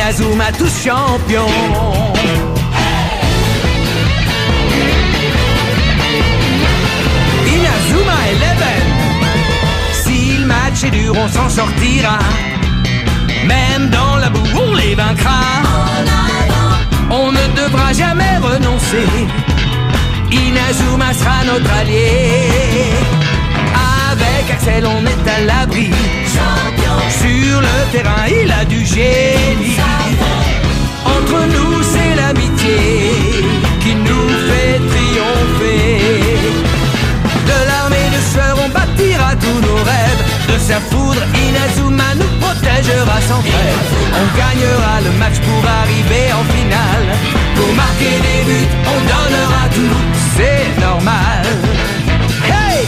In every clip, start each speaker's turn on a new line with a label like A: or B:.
A: Inazuma tous champions. Inazuma Eleven. Si le match est dur, on s'en sortira. Même dans la boue, on les vaincra. On ne devra jamais renoncer. Inazuma sera notre allié. Avec Axel, on est à l'abri. Sur le terrain, il a du génie. Entre nous, c'est l'amitié qui nous fait triompher. De l'armée de sueur, on bâtira tous nos rêves. De sa foudre, Inazuma nous protégera sans trêve. On gagnera le match pour arriver en finale. Pour marquer des buts, on donnera tout, c'est normal. Hey!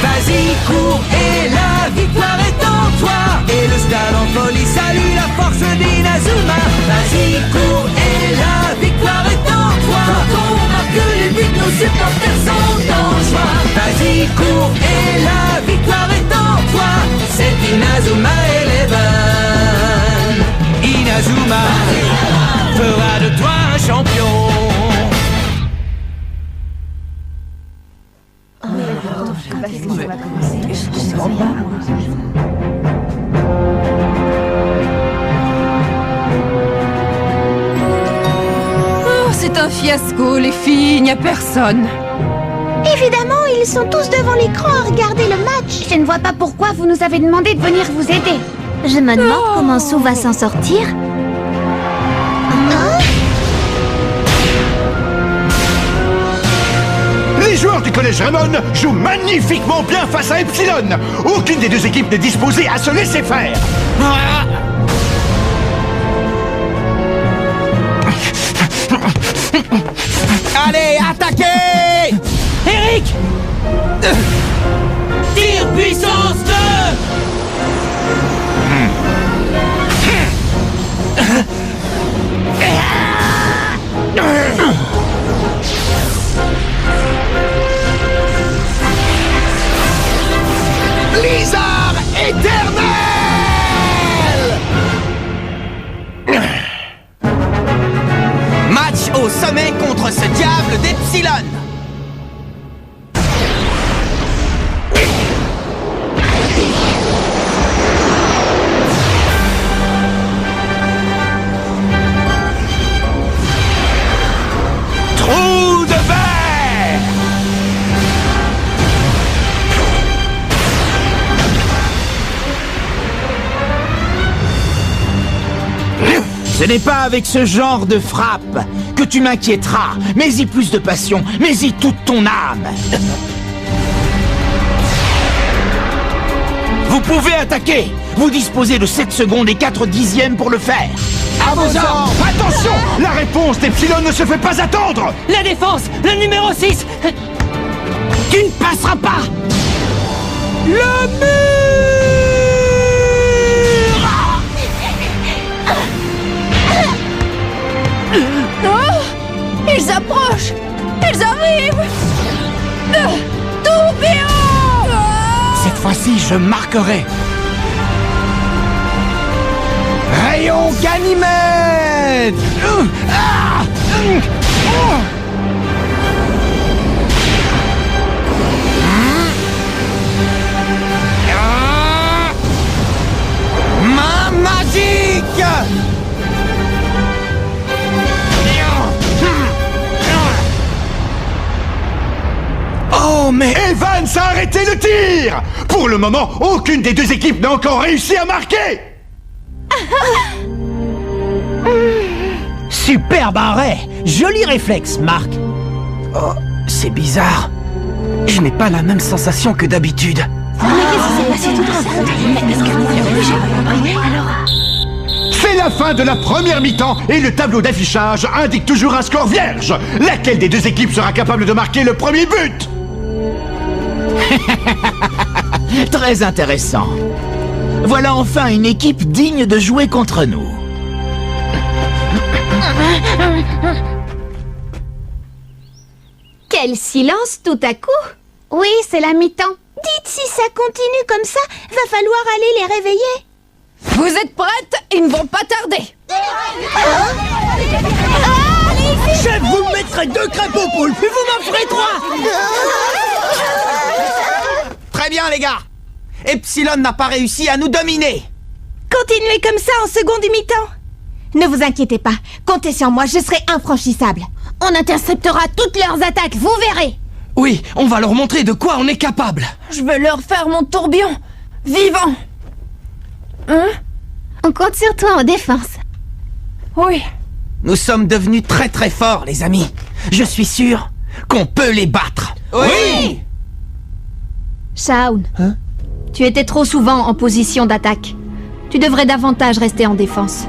A: Vas-y, cours et la victoire est en toi. Et le stade en folie salue la force d'Inazuma. Vas-y, cours et la victoire est en toi. Quand on marque les buts, nos supporters sont en joie. Vas-y, cours et la victoire est en toi. C'est Inazuma Eleven. Inazuma fera de toi un champion.
B: Oh, c'est un fiasco, les filles, il n'y a personne.
C: Évidemment, ils sont tous devant l'écran à regarder le match. Je ne vois pas pourquoi vous nous avez demandé de venir vous aider. Je me demande comment Sue va s'en sortir.
D: Les joueurs du collège Raymond jouent magnifiquement bien face à Epsilon. Aucune des deux équipes n'est disposée à se laisser faire.
A: Allez, attaquez! Eric! Tire puissance 2!
D: Blizzard éternel!
A: Match au sommet contre ce diable d'Epsilon!
D: Trou de verre!
E: Ce n'est pas avec ce genre de frappe que tu m'inquiéteras. Mets-y plus de passion, mets-y toute ton âme. Vous pouvez attaquer. Vous disposez de 7 secondes et 4 dixièmes pour le faire.
D: À vos ordres! Attention! La réponse d'Epsilon ne se fait pas attendre!
A: La défense, le numéro 6!
E: Tu ne passeras pas.
A: Le mur!
B: Oh, ils approchent. Ils arrivent. Tourbillon.
E: Cette fois-ci, je marquerai. Rayon Ganymède.
A: Main magique!
D: Oh, mais Evans a arrêté le tir! Pour le moment, aucune des deux équipes n'a encore réussi à marquer!
E: Superbe arrêt. Joli réflexe, Marc. Oh, c'est bizarre. Je n'ai pas la même sensation que d'habitude.
D: C'est la fin de la première mi-temps et le tableau d'affichage indique toujours un score vierge. Laquelle des deux équipes sera capable de marquer le premier but?
E: Très intéressant. Voilà enfin une équipe digne de jouer contre nous.
C: Quel silence tout à coup! Oui, c'est la mi-temps. Dites, si ça continue comme ça, va falloir aller les réveiller.
B: Vous êtes prêtes? Ils ne vont pas tarder.
E: Chef, vous me mettrez 2 crêpes aux poules, puis vous m'en ferez 3. Très bien, les gars. Epsilon n'a pas réussi à nous dominer.
C: Continuez comme ça en seconde mi-temps. Ne vous inquiétez pas, comptez sur moi, je serai infranchissable. On interceptera toutes leurs attaques, vous verrez.
A: Oui, on va leur montrer de quoi on est capable.
B: Je veux leur faire mon tourbillon. Vivant. Hein?
C: On compte sur toi en défense.
B: Oui.
E: Nous sommes devenus très très forts, les amis. Je suis sûr qu'on peut les battre. Oui.
C: Shaun, tu étais trop souvent en position d'attaque. Tu devrais davantage rester en défense.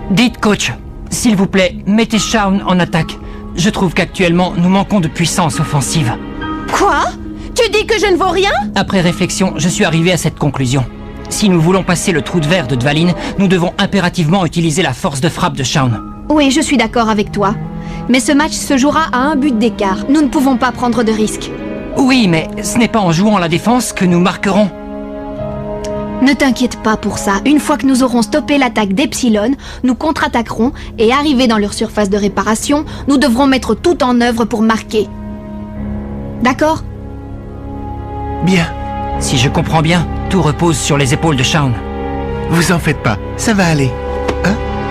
A: Dites, coach, s'il vous plaît, mettez Shaun en attaque. Je trouve qu'actuellement, nous manquons de puissance offensive.
C: Quoi? Tu dis que je ne vaux rien?
A: Après réflexion, je suis arrivé à cette conclusion. Si nous voulons passer le trou de verre de Dvalin, nous devons impérativement utiliser la force de frappe de Shaun.
C: Oui, je suis d'accord avec toi. Mais ce match se jouera à un but d'écart. Nous ne pouvons pas prendre de risques.
A: Oui, mais ce n'est pas en jouant la défense que nous marquerons.
C: Ne t'inquiète pas pour ça. Une fois que nous aurons stoppé l'attaque d'Epsilon, nous contre-attaquerons et arrivés dans leur surface de réparation, nous devrons mettre tout en œuvre pour marquer. D'accord?
F: Bien,
A: Si je comprends bien, tout repose sur les épaules de Shaun.
F: vous en faites pas, ça va aller.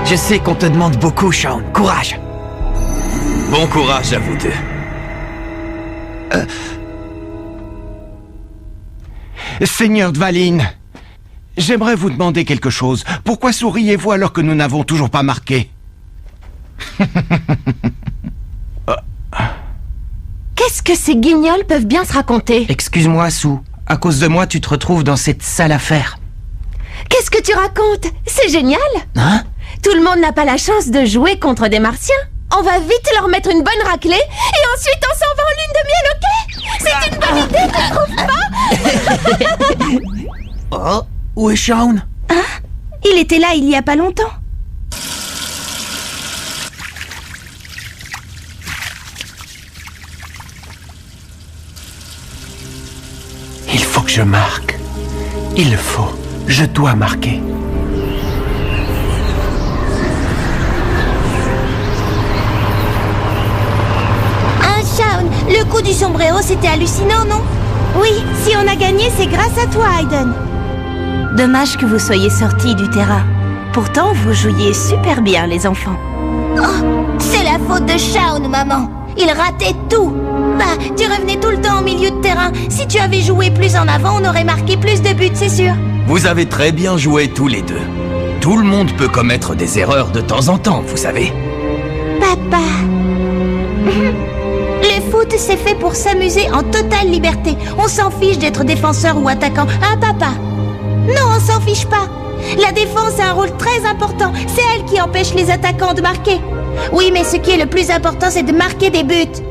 E: Je sais qu'on te demande beaucoup, Shaun. Courage.
G: Bon courage à vous deux.
D: Seigneur Dvalin, j'aimerais vous demander quelque chose. Pourquoi souriez-vous alors que nous n'avons toujours pas marqué?
C: Qu'est-ce que ces guignols peuvent bien se raconter?
A: Excuse-moi, Sue. À cause de moi, tu te retrouves dans cette sale affaire.
C: Qu'est-ce que tu racontes? C'est génial!
A: Hein?
C: Tout le monde n'a pas la chance de jouer contre des martiens. On va vite leur mettre une bonne raclée et ensuite on s'en va en lune de miel, ok? C'est une bonne idée, tu trouves pas?
E: Oh, où est Shaun?
C: Il était là il y a pas longtemps.
F: Il faut que je marque. Il le faut. Je dois marquer.
C: Shaun, le coup du sombrero c'était hallucinant, non? Oui, si on a gagné, c'est grâce à toi, Hayden.
H: Dommage que vous soyez sortis du terrain. Pourtant, vous jouiez super bien, les enfants.
C: C'est la faute de Shaun, maman. Il ratait tout. Bah, tu revenais tout le temps au milieu de terrain. Si tu avais joué plus en avant, on aurait marqué plus de buts, c'est sûr.
G: Vous avez très bien joué tous les deux. Tout le monde peut commettre des erreurs de temps en temps, vous savez.
C: Papa. Le foot, c'est fait pour s'amuser en totale liberté. On s'en fiche d'être défenseur ou attaquant. Hein, papa? Non, on s'en fiche pas. La défense a un rôle très important. C'est elle qui empêche les attaquants de marquer. Oui, mais ce qui est le plus important, c'est de marquer des buts.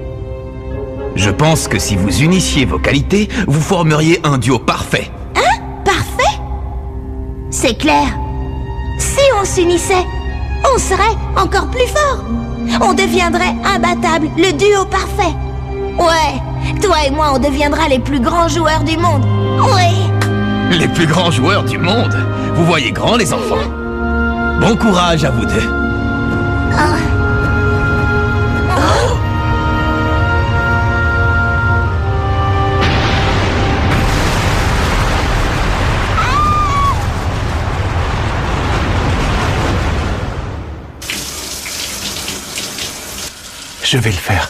G: Je pense que si vous unissiez vos qualités, vous formeriez un duo parfait.
C: Parfait? C'est clair. Si on s'unissait, on serait encore plus fort. On deviendrait imbattable, le duo parfait. Ouais, toi et moi, on deviendra les plus grands joueurs du monde. Oui.
G: Les plus grands joueurs du monde. Vous voyez grand, les enfants. Bon courage à vous deux.
F: Je vais le faire.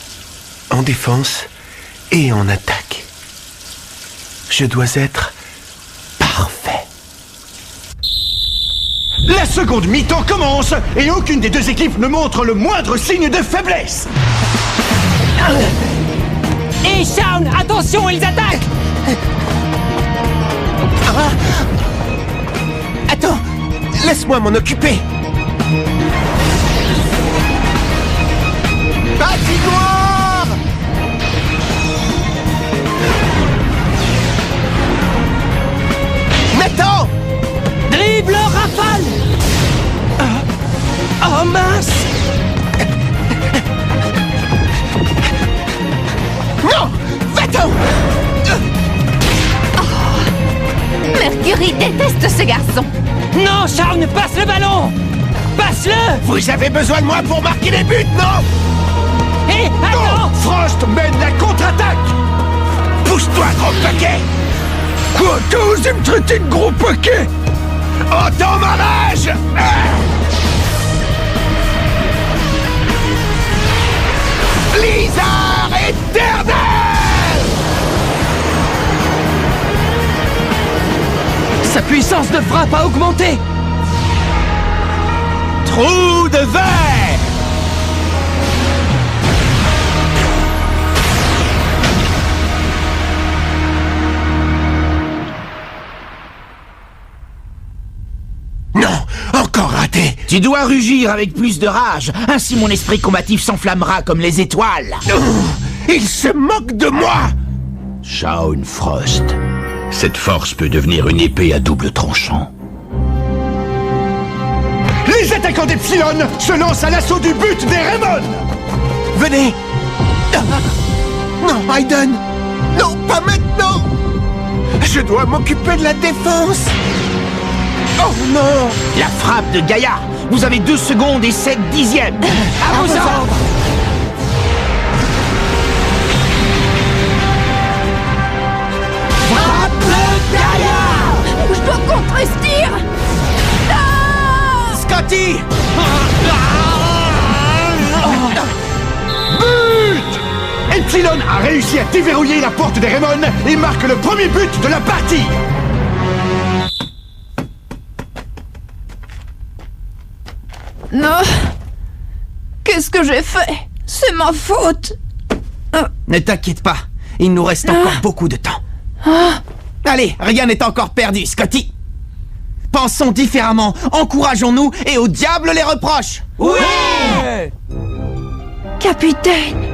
F: En défense et en attaque. Je dois être parfait.
D: La seconde mi-temps commence et aucune des deux équipes ne montre le moindre signe de faiblesse.
A: Hé, Shaun, attention, ils attaquent!
F: Attends, laisse-moi m'en occuper. Patinoire! Nathan!
A: Dribble rafale!
F: Oh mince! Non! Va-t'en!
B: Mercury déteste ce garçon.
A: Non, Charles, passe le ballon! Passe-le!
F: Vous avez besoin de moi pour marquer les buts, non?
A: Hé, attends!
D: Frost mène la contre-attaque.
F: Pousse-toi, gros paquet!
D: Quoi, t'as osé me traiter de gros paquet?
F: Entends ma rage! Blizzard éternel!
A: Sa puissance de frappe a augmenté!
E: Trou de verre!
F: Non, encore raté!
E: Tu dois rugir avec plus de rage, ainsi mon esprit combatif s'enflammera comme les étoiles.
F: Il se moque de moi!
G: Shaun Frost. Cette force peut devenir une épée à double tranchant.
D: Les attaquants d'Epsilon se lancent à l'assaut du but des Raymond.
F: Venez! Non, Hayden! Non, pas maintenant! Je dois m'occuper de la défense! Oh non!
E: La frappe de Gaïa. Vous avez 2 secondes et 7 dixièmes.
A: À vos ordres!
E: Frappe de Gaïa!
B: Je dois contrer ce tir.
E: Scotty!
D: But! Epsilon a réussi à déverrouiller la porte des Raymond et marque le premier but de la partie.
B: Non. Qu'est-ce que j'ai fait? C'est ma faute.
E: Ne t'inquiète pas, il nous reste encore beaucoup de temps. Allez, rien n'est encore perdu, Scotty. Pensons différemment, encourageons-nous et au diable les reproches. Oui!
C: Capitaine,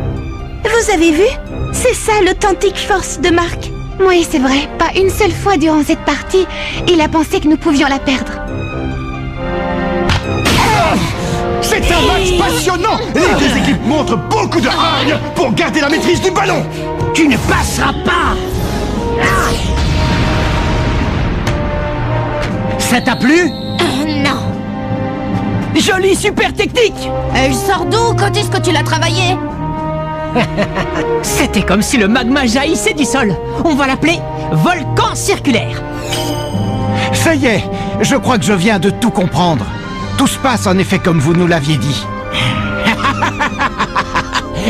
C: vous avez vu? C'est ça l'authentique force de Mark. Oui, c'est vrai. Pas une seule fois durant cette partie, il a pensé que nous pouvions la perdre.
D: C'est un match passionnant. Les 2 équipes montrent beaucoup de hargne pour garder la maîtrise du ballon.
E: Tu ne passeras pas! Ça t'a plu?
C: Non.
A: Jolie super technique!
B: Elle sort d'où? Quand est-ce que tu l'as travaillé?
A: C'était comme si le magma jaillissait du sol. On va l'appeler volcan circulaire.
E: Ça y est, je crois que je viens de tout comprendre. Tout se passe en effet comme vous nous l'aviez dit.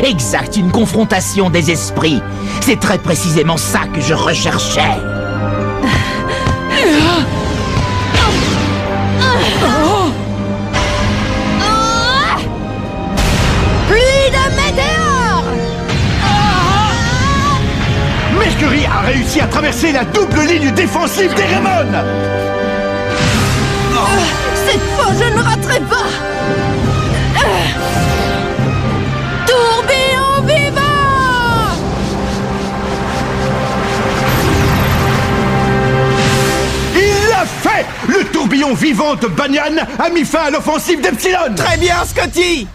E: Exact, une confrontation des esprits. C'est très précisément ça que je recherchais.
B: Pluie de météores!
D: Mercury a réussi à traverser la double ligne défensive des Raymond.
B: Cette fois, je ne raterai pas! Tourbillon vivant!
D: Il l'a fait. Le tourbillon vivant de Banyan a mis fin à l'offensive d'Epsilon.
E: Très bien, Scotty!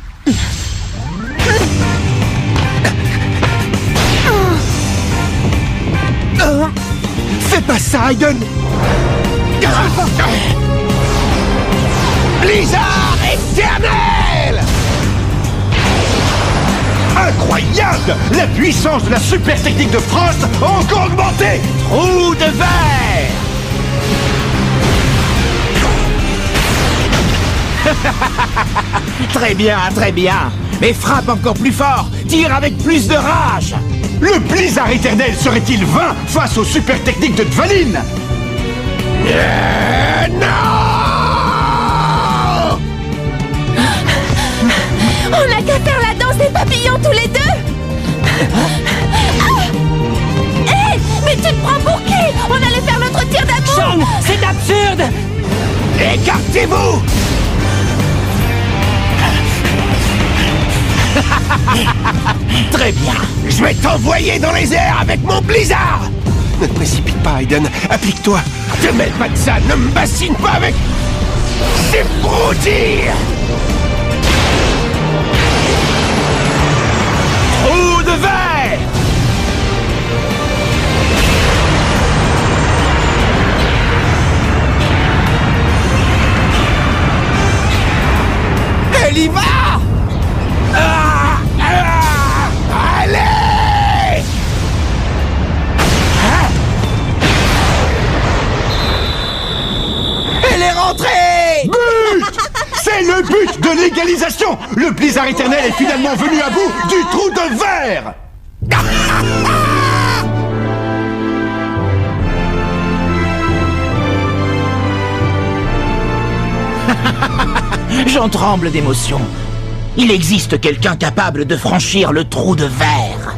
F: Fais pas ça, Hayden! Blizzard éternel!
D: Incroyable! La puissance de la super technique de Frost a encore augmenté.
E: Trou de verre! Très bien, très bien. Mais frappe encore plus fort, tire avec plus de rage.
D: Le blizzard éternel serait-il vain face aux super techniques de Dvalin?
F: Non!
C: On n'a qu'à faire la danse des papillons tous les deux. Hé, mais tu te prends pour qui? On allait faire notre tir d'amour.
A: Sean, c'est absurde!
F: Écartez-vous!
E: Très bien.
F: Je vais t'envoyer dans les airs avec mon blizzard! Ne te précipite pas, Hayden. Applique-toi. Te mêle pas de ça. Ne me bassine pas avec... ces broutilles!
E: Trou de verre!
D: le but de l'égalisation. Le blizzard éternel est finalement venu à bout du trou de verre.
E: J'en tremble d'émotion. Il existe quelqu'un capable de franchir le trou de verre.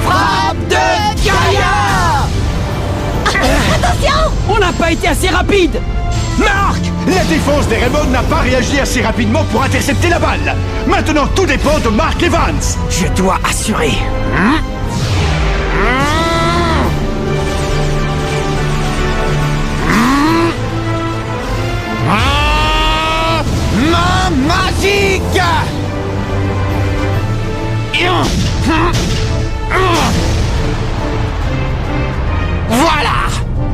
E: Frappe de Gaïa!
C: Attention!
A: On n'a pas été assez rapide.
D: Marc! La défense des Raymond n'a pas réagi assez rapidement pour intercepter la balle. Maintenant, tout dépend de Mark Evans.
E: Je dois assurer. Main magique! Voilà!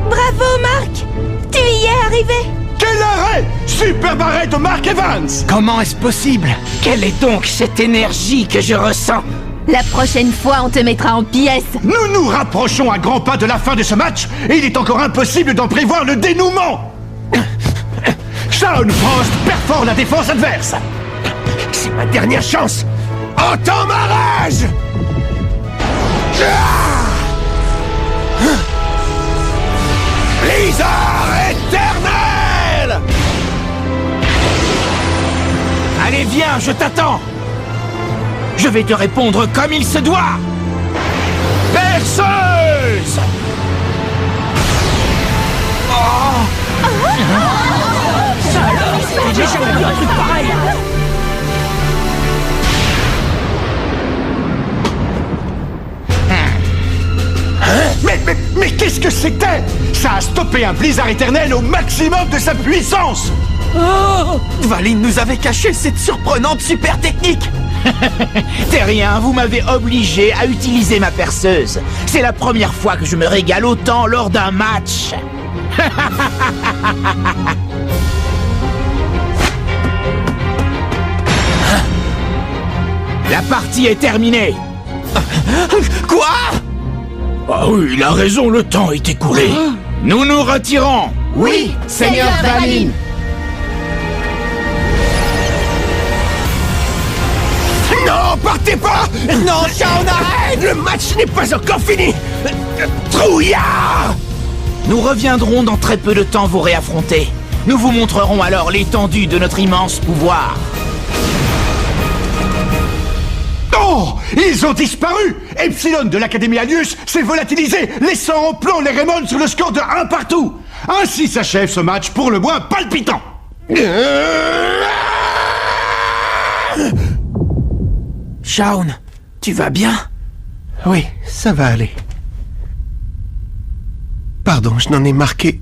C: Bravo, Marc! Tu y es arrivé!
D: Quel arrêt! Super arrêt de Mark Evans!
E: Comment est-ce possible? Quelle est donc cette énergie que je ressens?
B: La prochaine fois, on te mettra en pièces.
D: Nous nous rapprochons à grands pas de la fin de ce match et il est encore impossible d'en prévoir le dénouement. Shaun Frost perfore la défense adverse.
F: C'est ma dernière chance. Entends ma rage! Blizzard éternel!
E: Allez, viens, je t'attends! Je vais te répondre comme il se doit! Perceuse!
A: J'ai jamais vu un truc pareil.
D: Mais qu'est-ce que c'était? Ça a stoppé un blizzard éternel au maximum de sa puissance.
E: Dvalin nous avait caché cette surprenante super technique! Terrien, vous m'avez obligé à utiliser ma perceuse. C'est la première fois que je me régale autant lors d'un match. La partie est terminée. Quoi? Ah oui, il a raison, le temps est écoulé. Nous nous retirons.
D: Oui, Seigneur Dvalin.
F: Non, partez pas!
E: Non, Shaun, arrête!
F: Le match n'est pas encore fini! Trouillard!
E: Nous reviendrons dans très peu de temps vous réaffronter. Nous vous montrerons alors l'étendue de notre immense pouvoir.
D: Oh! Ils ont disparu! Epsilon de l'Académie Alius s'est volatilisé, laissant en plan les Raymond sur le score de 1 partout! Ainsi s'achève ce match pour le moins palpitant!
E: Shaun, tu vas bien?
F: Oui, ça va aller. Pardon, je n'en ai marqué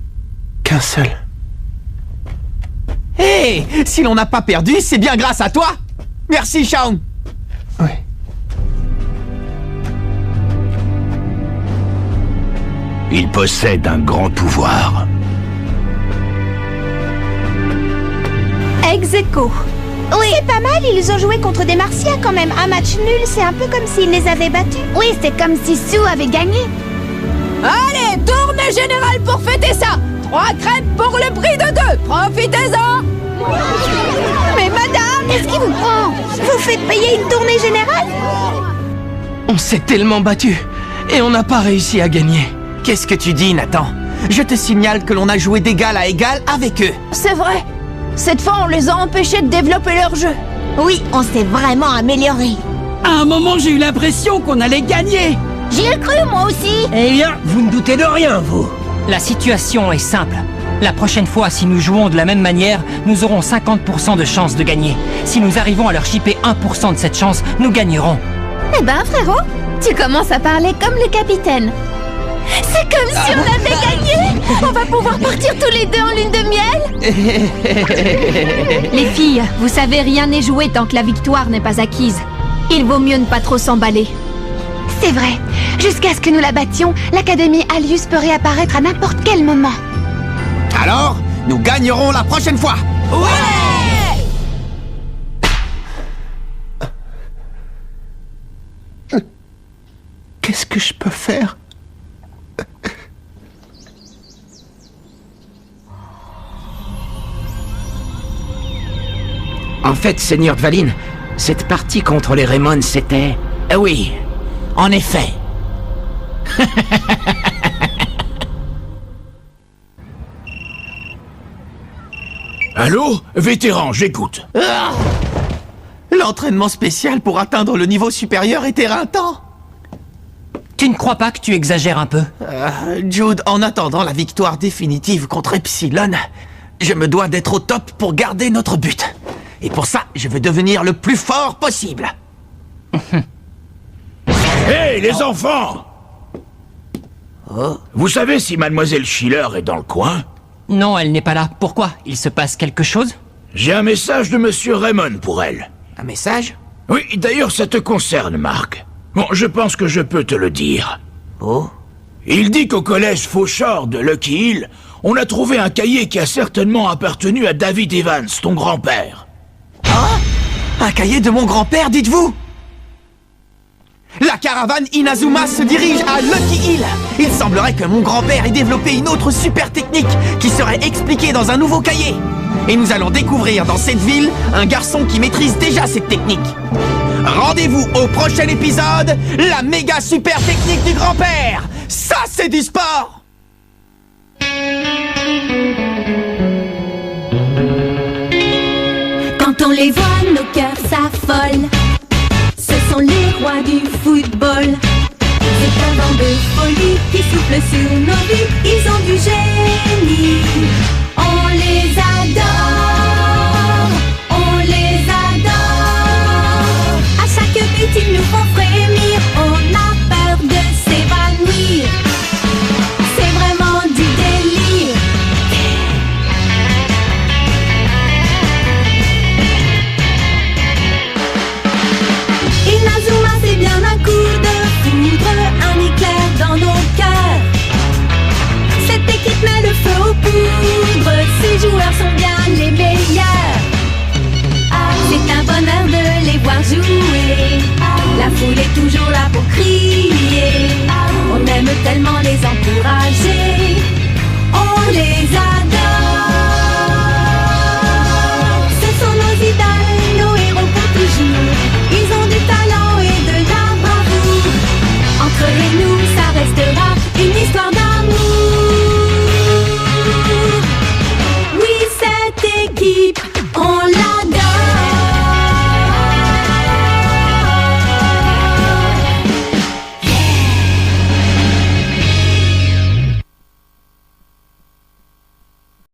F: qu'un seul.
E: Hé, si l'on n'a pas perdu, c'est bien grâce à toi! Merci, Shaun!
F: Oui.
G: Il possède un grand pouvoir.
C: Ex aequo. Oui. C'est pas mal, ils ont joué contre des Martiens quand même. Un match nul, c'est un peu comme s'ils les avaient battus.
B: Oui, c'est comme si Sue avait gagné. Allez, tournée générale pour fêter ça. 3 crêpes pour le prix de 2. Profitez-en.
C: Mais madame, qu'est-ce qui vous prend? Vous faites payer une tournée générale?
E: On s'est tellement battu et on n'a pas réussi à gagner. Qu'est-ce que tu dis, Nathan? Je te signale que l'on a joué d'égal à égal avec eux.
B: C'est vrai. Cette fois, on les a empêchés de développer leur jeu.
C: Oui, on s'est vraiment amélioré.
A: À un moment, j'ai eu l'impression qu'on allait gagner.
C: J'y ai cru, moi aussi.
A: Eh bien, vous ne doutez de rien, vous.
I: La situation est simple. La prochaine fois, si nous jouons de la même manière, nous aurons 50% de chance de gagner. Si nous arrivons à leur chipper 1% de cette chance, nous gagnerons.
B: Eh ben, frérot, tu commences à parler comme le capitaine. C'est comme si on avait gagné. On va pouvoir partir tous les deux en lune de miel. Les filles, vous savez, rien n'est joué tant que la victoire n'est pas acquise. Il vaut mieux ne pas trop s'emballer. C'est vrai. Jusqu'à ce que nous la battions, l'Académie Alius peut réapparaître à n'importe quel moment.
E: Alors, nous gagnerons la prochaine fois.
B: Ouais!
F: Qu'est-ce que je peux faire?
J: fait, Seigneur Dvalin, cette partie contre les Raymond, c'était... Ah oui, en effet.
G: Allô? Vétéran, j'écoute.
E: Ah! L'entraînement spécial pour atteindre le niveau supérieur est éreintant.
I: Tu ne crois pas que tu exagères un peu?
E: Jude, en attendant la victoire définitive contre Epsilon, je me dois d'être au top pour garder notre but. Et pour ça, je veux devenir le plus fort possible.
G: Hé, les enfants! Vous savez si Mademoiselle Schiller est dans le coin?
I: Non, elle n'est pas là. Pourquoi? Il se passe quelque chose?
G: J'ai un message de Monsieur Raymond pour elle.
J: Un message?
G: Oui, d'ailleurs, ça te concerne, Marc. Bon, je pense que je peux te le dire.
J: Oh?
G: Il dit qu'au collège Fauchard de Lucky Hill, on a trouvé un cahier qui a certainement appartenu à David Evans, ton grand-père.
E: Ah? Un cahier de mon grand-père, dites-vous? La caravane Inazuma se dirige à Lucky Hill. Il semblerait que mon grand-père ait développé une autre super technique qui serait expliquée dans un nouveau cahier. Et nous allons découvrir dans cette ville un garçon qui maîtrise déjà cette technique. Rendez-vous au prochain épisode, la méga super technique du grand-père. Ça, c'est du sport!
C: Quand on les voit, nos cœurs s'affolent. Ce sont les rois du football. C'est un vent de folie qui souffle sur nos vies. Ils ont du génie. On les adore. On les adore. À chaque but, ils nous font frémir. On a peur de s'évanouir. C'est vraiment du délire. Inazuma, c'est bien un coup de foudre, un éclair dans nos cœurs. Cette équipe met le feu aux poudres, ces joueurs sont bien les meilleurs. C'est un bonheur de les voir jouer, la foule est toujours là pour crier. On aime tellement les encourager.